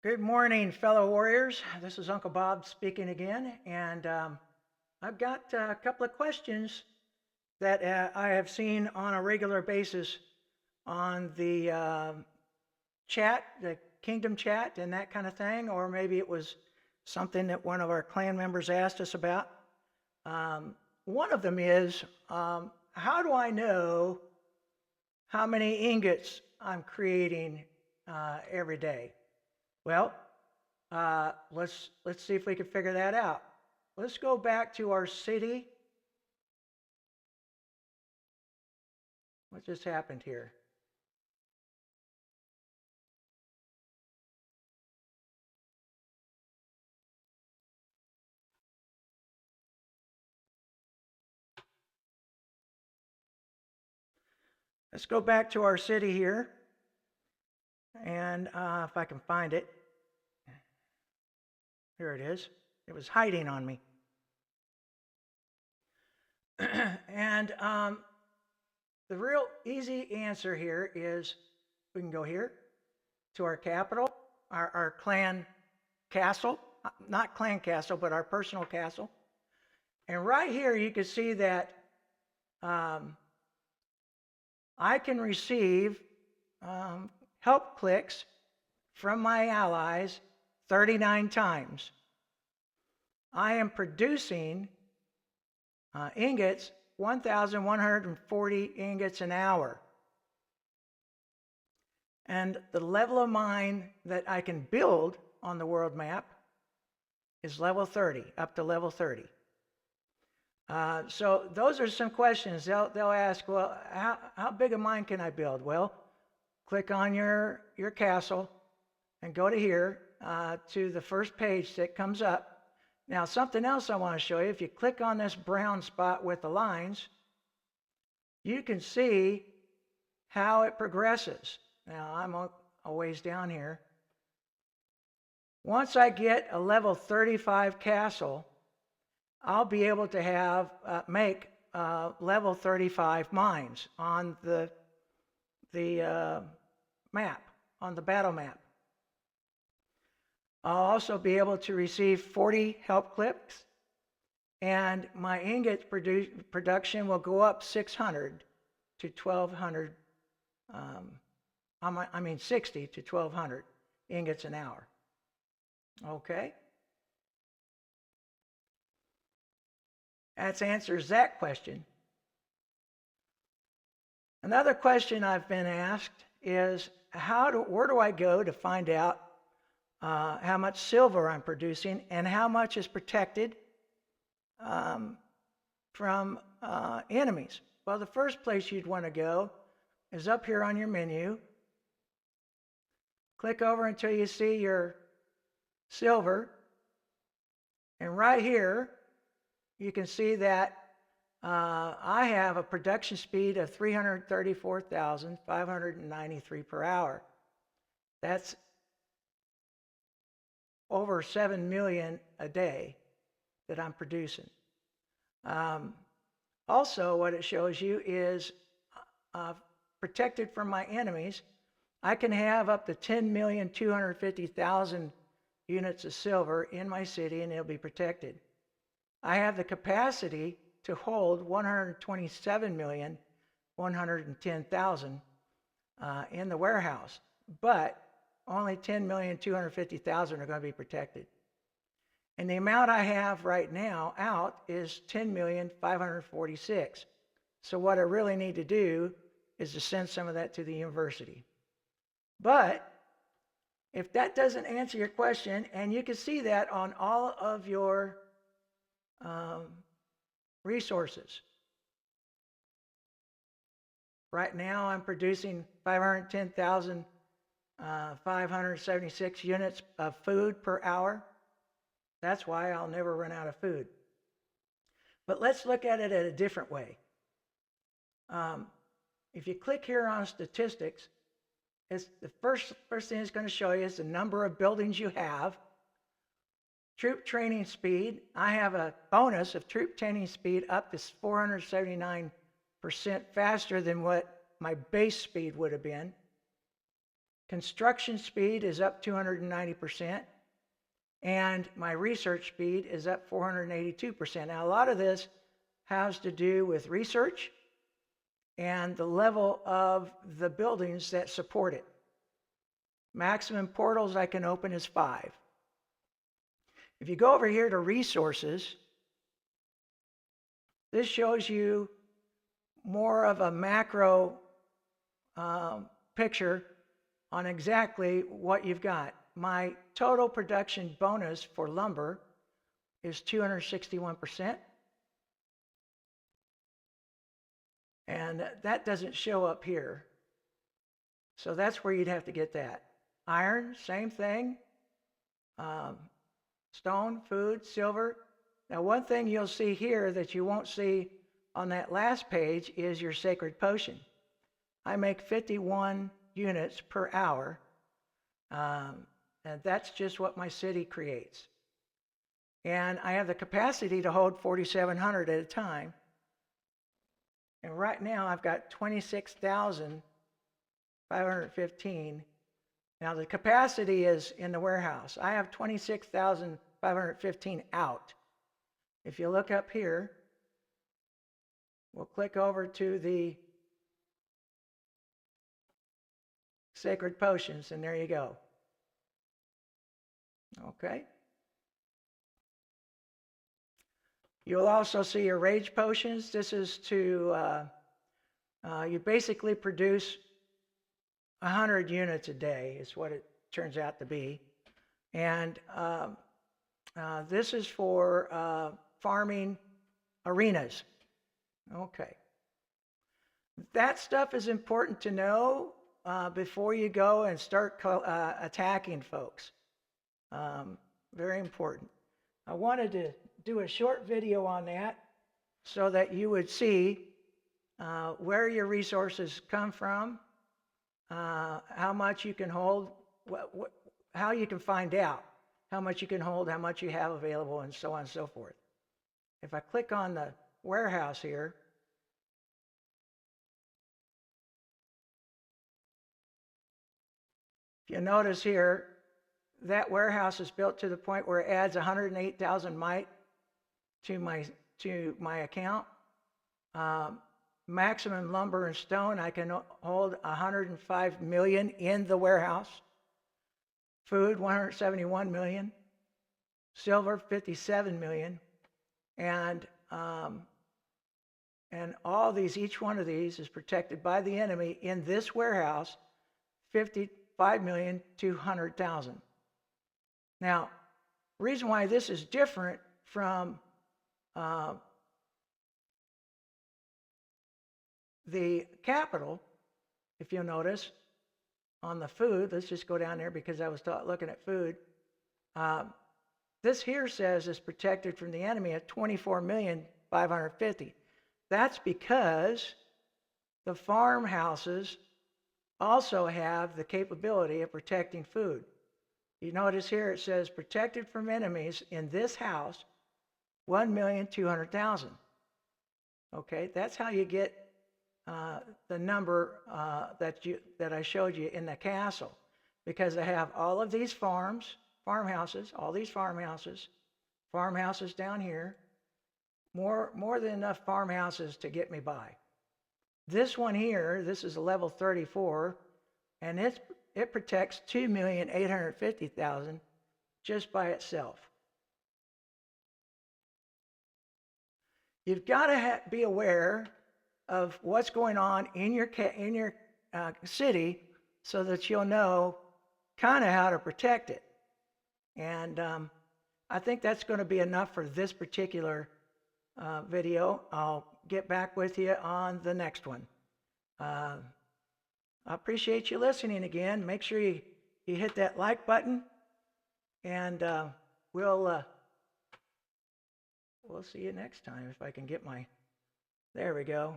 Good morning, fellow warriors. This is Uncle Bob speaking again, and I've got a couple of questions that I have seen on a regular basis on the chat, the Kingdom chat, and that kind of thing, or maybe it was something that one of our clan members asked us about. One of them is, how do I know how many ingots I'm creating every day? Well, let's see if we can figure that out. Let's go back to our city. What just happened here? Let's go back to our city here, and if I can find it. Here it is. It was hiding on me. And the real easy answer here is we can go here to our capital, our clan castle, not clan castle, but our personal castle. And right here you can see that I can receive help clicks from my allies 39 times. I am producing ingots, 1,140 ingots an hour. And the level of mine that I can build on the world map is level 30, up to level 30. So those are some questions. They'll ask, well, how big a mine can I build? Well, click on your castle and go to here to the first page that comes up. Now, something else I want to show you. If you click on this brown spot with the lines, you can see how it progresses. Now, I'm a ways down here. Once I get a level 35 castle, I'll be able to have make level 35 mines on the map, on the battle map. I'll also be able to receive 40 help clips, and my ingot production will go up 600 to 1,200. I mean 60 to 1,200 ingots an hour. Okay. That answers that question. Another question I've been asked is, where do I go to find out how much silver I'm producing and how much is protected from enemies? Well, the first place you'd want to go is up here on your menu. Click over until you see your silver, and right here you can see that I have a production speed of 334,593 per hour. That's over 7 million a day that I'm producing. Also, what it shows you is protected from my enemies. I can have up to 10,250,000 units of silver in my city, and it'll be protected. I have the capacity to hold 127,110,000 in the warehouse, but only 10,250,000 are going to be protected. And the amount I have right now out is 10,546. So what I really need to do is to send some of that to the university. But if that doesn't answer your question, and you can see that on all of your resources. Right now I'm producing 510,576 units of food per hour. That's why I'll never run out of food. But let's look at it a different way. If you click here on statistics, it's the first thing it's going to show you is the number of buildings you have. Troop training speed, I have a bonus of troop training speed up to 479% faster than what my base speed would have been. construction speed is up 290%, and my research speed is up 482%. Now, a lot of this has to do with research and the level of the buildings that support it. Maximum portals I can open is 5. If you go over here to resources, this shows you more of a macro picture on exactly what you've got. My total production bonus for lumber is 261%. And that doesn't show up here. So that's where you'd have to get that. Iron, same thing. Stone, food, silver. Now, one thing you'll see here that you won't see on that last page is your sacred potion. I make 51 units per hour, and that's just what my city creates. And I have the capacity to hold 4,700 at a time. And right now I've got 26,515. Now the capacity is in the warehouse. I have 26,515 out. If you look up here, we'll click over to the sacred potions, and there you go. Okay. You'll also see your rage potions. This is to, you basically produce 100 units a day is what it turns out to be. And this is for farming arenas. Okay. That stuff is important to know before you go and start attacking folks. Very important. I wanted to do a short video on that so that you would see where your resources come from, how much you can hold, how you can find out how much you can hold, how much you have available, and so on and so forth. If I click on the warehouse here, you notice here that warehouse is built to the point where it adds 108,000 mite to my account. Maximum lumber and stone, I can hold 105 million in the warehouse. Food, 171 million. Silver, 57 million. And all these, each one of these is protected by the enemy in this warehouse, 55,200,000. Now, reason why this is different from the capital, if you'll notice, on the food, let's just go down there because I was looking at food. This here says it's protected from the enemy at 24,550,000. That's because the farmhouses also have the capability of protecting food. You notice here it says protected from enemies in this house, 1,200,000. Okay, that's how you get the number that I showed you in the castle, because I have all of these farmhouses, all these farmhouses down here, more than enough farmhouses to get me by. This one here, this is a level 34, and it protects 2,850,000 just by itself. You've got to be aware of what's going on in your city so that you'll know kind of how to protect it. And I think that's going to be enough for this particular video. I'll get back with you on the next one. I appreciate you listening again. Make sure you hit that like button, and we'll see you next time if I can get there we go.